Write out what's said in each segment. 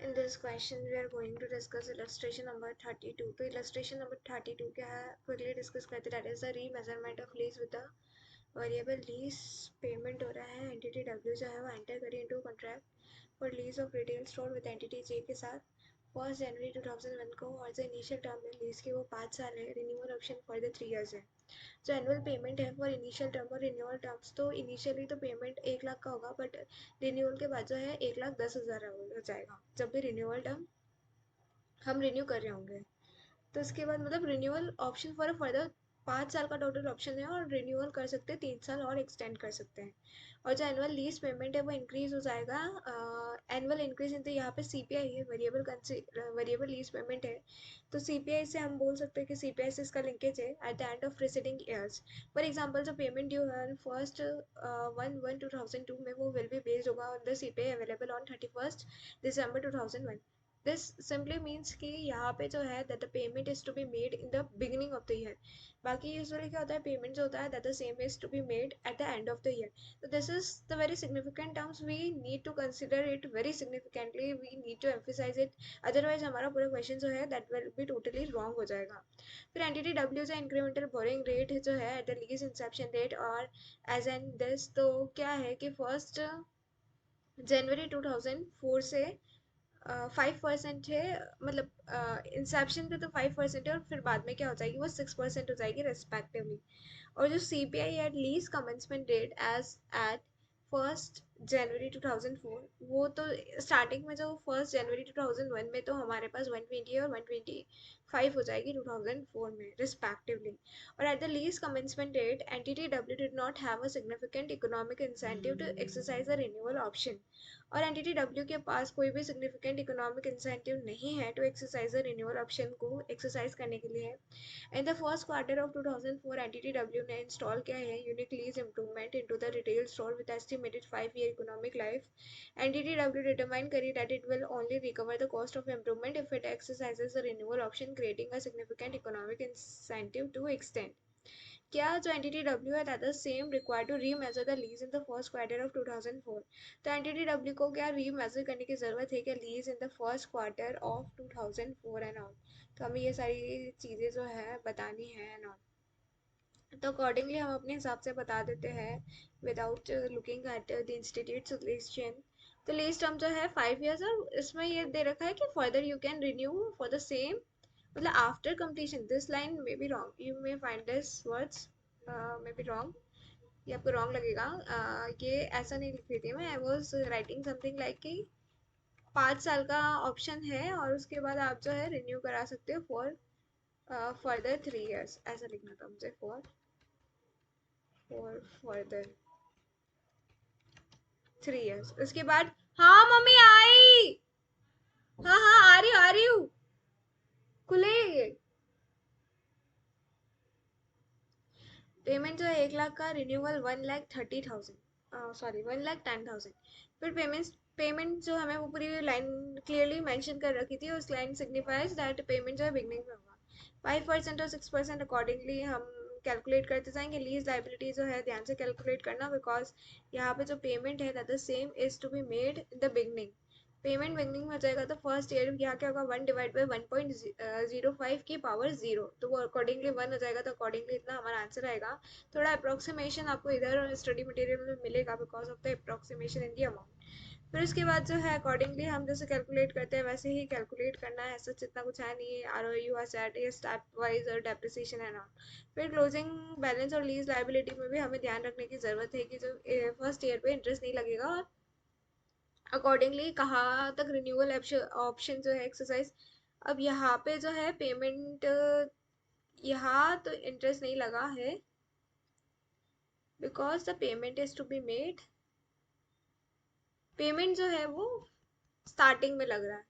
In this question, we are going to discuss illustration number 32. तो illustration number 32 क्या है quickly discuss करते हैं. That is the remeasurement of lease with the variable lease. Payment हो रहा है entity W जो है वो enter करिए into contract for lease of retail store with entity J के साथ 1st January 2001 को, और जो initial term है lease के वो 5 साल है. renewal option for the 3 years है. जो एनुअल पेमेंट है फॉर इनिशियल टर्म और रिन्यूअल टर्म्स, तो इनिशियली तो पेमेंट 1 लाख का होगा, बट रिन्यूअल के बाद जो है 1,10,000 हो जाएगा जब भी रिन्यूअल टर्म हम रिन्यू कर रहे होंगे. तो इसके बाद मतलब renewal option for a further 5 साल का टोटल ऑप्शन है, और रिन्यूअल कर सकते हैं 3 साल और एक्सटेंड कर सकते हैं. और जो एनुअल लीज पेमेंट है वो इंक्रीज हो जाएगा. एनुअल इंक्रीज इन तो यहाँ पे सीपीआई है, वेरिएबल लीज पेमेंट है, तो सीपीआई से हम बोल सकते हैं कि सीपीआई से इसका लिंकेज है at the end of preceding years. For example जो पेमेंट ड्यू है 1/1/2002 में, वो विल बी बेस्ड होगा on the CPI available on 31st December 2001. This simply means कि यहाँ पे जो है that the payment is to be made in the beginning of the year. बाकी यूजुअली क्या होता है, पेमेंट जो होता है that the same is to be made at the end of the year. तो this is the very significant terms, we need to consider it very significantly, we need to emphasise it, otherwise हमारा पूरा question जो है that will be totally wrong हो जाएगा. फिर entity W से incremental borrowing rate जो है at the lease inception date और एज एन दिस, तो क्या है कि 1st January 2004 से 5% है, मतलब इंसेप्शन पे तो 5% है, और फिर बाद में क्या हो जाएगी वो 6% हो जाएगी रेस्पेक्टिवली. और जो C P I at lease commencement date as at 1st January 2004, वो तो स्टार्टिंग में जो 1st January 2001 में तो हमारे पास 120 और 125 हो जाएगी 2004 में रिस्पेक्टिवली. और at the lease commencement date entity W did not have a significant economic incentive to exercise the renewal option. और एंटिटी डब्ल्यू के पास कोई भी सिग्निफिकेंट इकोनॉमिक इंसेंटिव नहीं है to exercise the renewal option को एक्सरसाइज करने के लिए. In the first quarter of 2004 entity W ने इंस्टॉल किया है unique lease improvement into the retail store with estimated 5 year economic life. Entity W determine करी that it will only recover the cost of improvement if it exercises the renewal option, creating a significant economic incentive to extend. क्या जो entity W है that the same required to remeasure the lease in the first quarter of 2004. तो entity W को क्या remeasure करने की ज़रूरत है क्या lease in the first quarter of 2004 and all. तो हमें ये सारी चीज़ें जो है बतानी है एंड ऑल, तो अकॉर्डिंगली हम अपने हिसाब से बता देते हैं without looking at the institute solution. तो लीज टर्म जो है 5 years, और इसमें ये दे रखा है कि further you can renew for the same, मतलब after completion. This line may be wrong, you may find this words may be wrong, ये आपको रॉन्ग लगेगा. ये ऐसा नहीं लिख रही थी मैं, I was writing something like कि 5 साल का ऑप्शन है और उसके बाद आप जो है रिन्यू करा सकते हो फॉर फर्दर 3 years, ऐसा लिखना था मुझे, फॉर फर्दर 3 years. उसके बाद हाँ मम्मी आई, हाँ हाँ आ रही हूँ, खुले. पेमेंट जो है 1 लाख का, रिन्यूअल 1,30,000, सॉरी 1,10,000. फिर पेमेंट जो हमें वो पूरी लाइन क्लियरली मेंशन कर रखी थी, उस लाइन सिग्निफाइज दैट पेमेंट जो है बिगनिंग में होगा 5% और 6%, अकॉर्डिंगली हम कैलकुलेट करते जाएंगे. लीज लाइबिलिटी जो है ध्यान से कैलकुलेट करना, बिकॉज यहाँ पे जो पेमेंट है that the same is to be made in the beginning. Payment beginning में हो जाएगा तो फर्स्ट ईयर यहाँ क्या होगा 1/1.05 की पावर 0, तो वो अकॉर्डिंगली 1 हो जाएगा, तो अकॉर्डिंगली इतना हमारा आंसर आएगा. थोड़ा अप्रोक्सीमेशन आपको इधर स्टडी मटेरियल में मिलेगा because of the approximation in the amount. फिर उसके बाद जो है अकॉर्डिंगली हम जैसे कैलकुलेट करते हैं वैसे ही कैलकुलेट करना है, सच इतना कुछ है नहीं. R O U asset ये स्टेप वाइज और डेप्रिसिएशन है ना. फिर क्लोजिंग बैलेंस और लीज लाइबिलिटी में भी हमें ध्यान रखने की जरूरत है कि जो फर्स्ट ईयर पे इंटरेस्ट नहीं लगेगा, और अकॉर्डिंगली कहाँ तक रिन्यूअल ऑप्शन जो है एक्सरसाइज. अब यहाँ पे जो है पेमेंट, यहाँ तो इंटरेस्ट नहीं लगा है because the payment is to be made, payment जो है वो स्टार्टिंग में लग रहा है,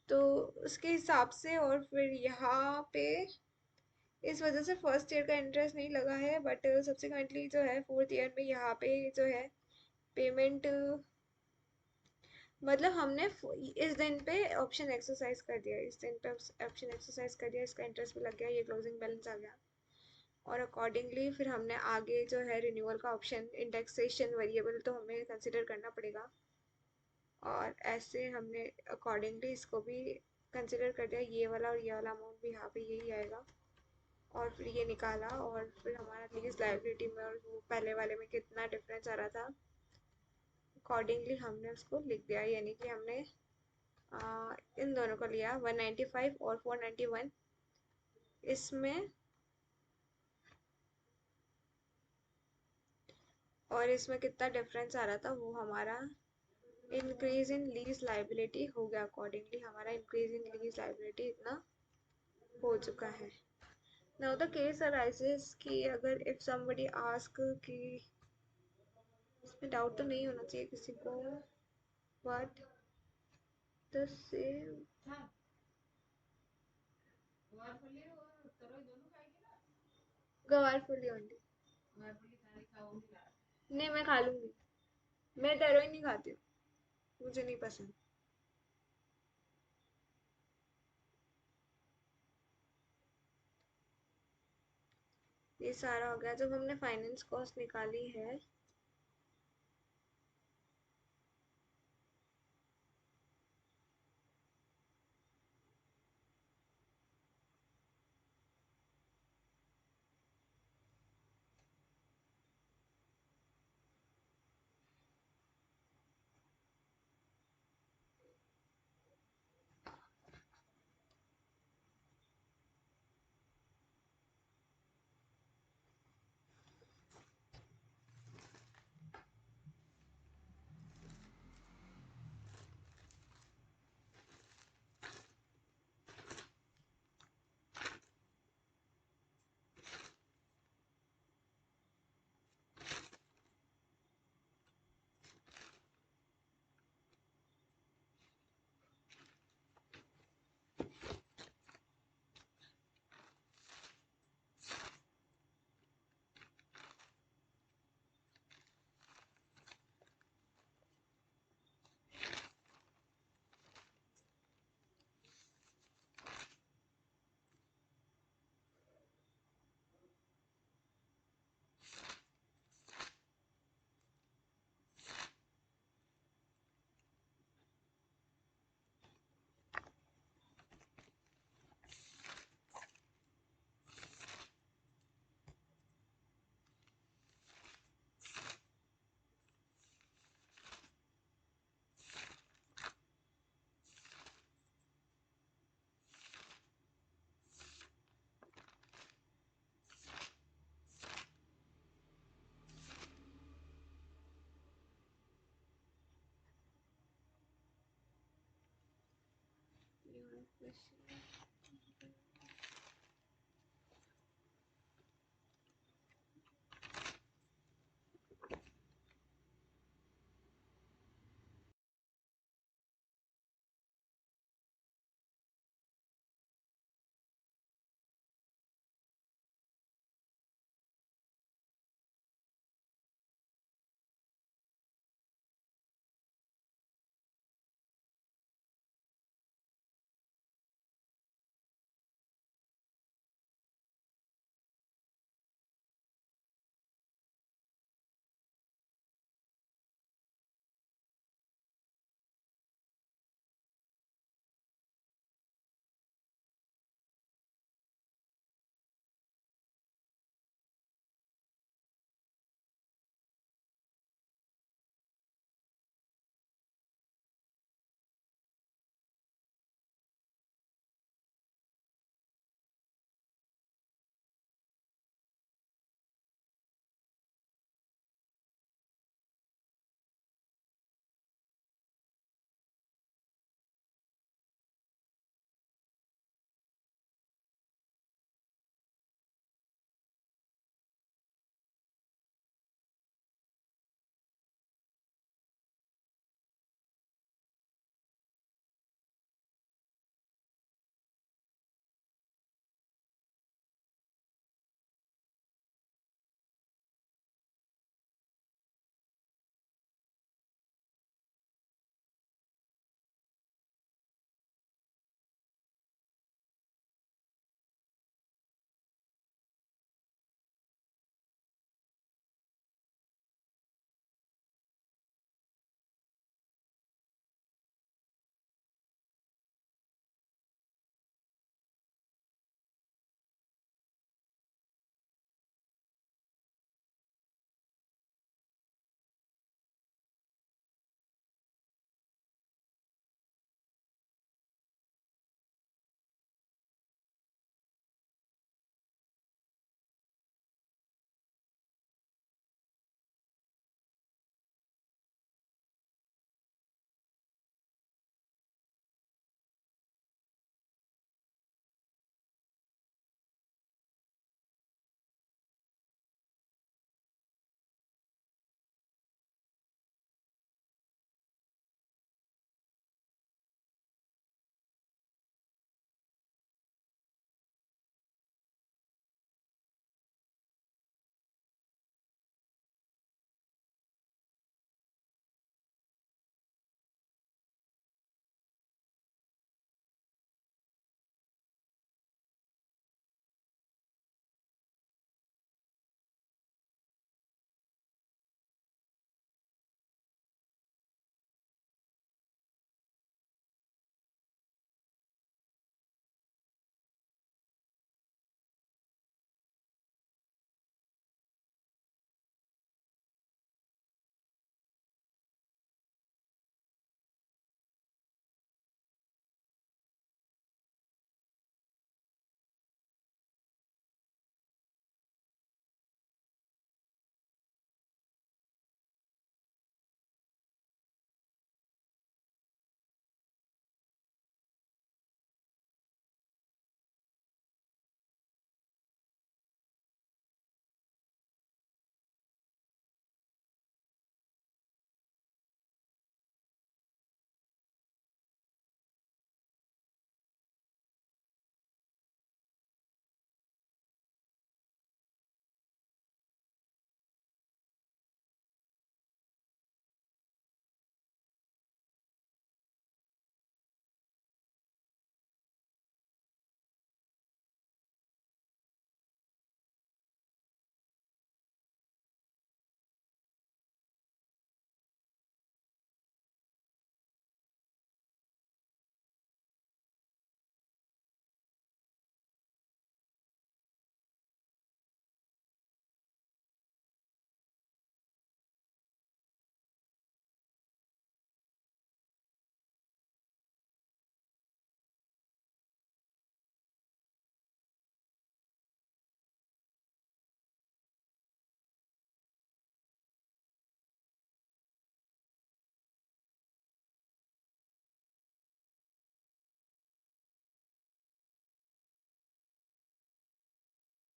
तो उसके हिसाब से. और फिर यहाँ पे इस वजह से फर्स्ट ईयर का इंटरेस्ट नहीं लगा है, बट सब्सिक्वेंटली जो है फोर्थ ईयर में यहाँ पे जो है पेमेंट, मतलब हमने इस दिन पे ऑप्शन एक्सरसाइज कर दिया, इस दिन पे ऑप्शन एक्सरसाइज कर दिया, इसका इंटरेस्ट भी लग गया, ये क्लोजिंग बैलेंस आ गया. और अकॉर्डिंगली फिर हमने आगे जो है रिन्यूअल का ऑप्शन इंडेक्सेशन वेरिएबल तो हमें कंसिडर करना पड़ेगा. और ऐसे हमने अकॉर्डिंगली इसको भी कंसिडर कर दिया, ये वाला और ये वाला अमाउंट भी यहाँ पे यही आएगा। और फिर ये निकाला और फिर हमारा लीज लाइबिलिटी में और वो पहले वाले में कितना डिफरेंस आ रहा था, अकॉर्डिंगली हमने उसको लिख दिया। यानी कि हमने इन दोनों को लिया 195 और 491, इसमें और इसमें कितना डिफरेंस आ रहा था, वो हमारा इंक्रीज इन लीज लाइबिलिटी हो गया। अकॉर्डिंगली हमारा इंक्रीज इन लीज लाइबिलिटी इतना हो चुका है। नाउ द केस अराइजेस कि अगर इफ समबडी आस्क कि, इसमें डाउट तो नहीं होना चाहिए किसी को, बट द सेम गवार फुली ओनली। नहीं, मैं खा लूंगी, मैं तरोई नहीं खाती हूँ, मुझे नहीं पसंद। ये सारा हो गया। जब हमने फाइनेंस कॉस्ट निकाली है, you have question?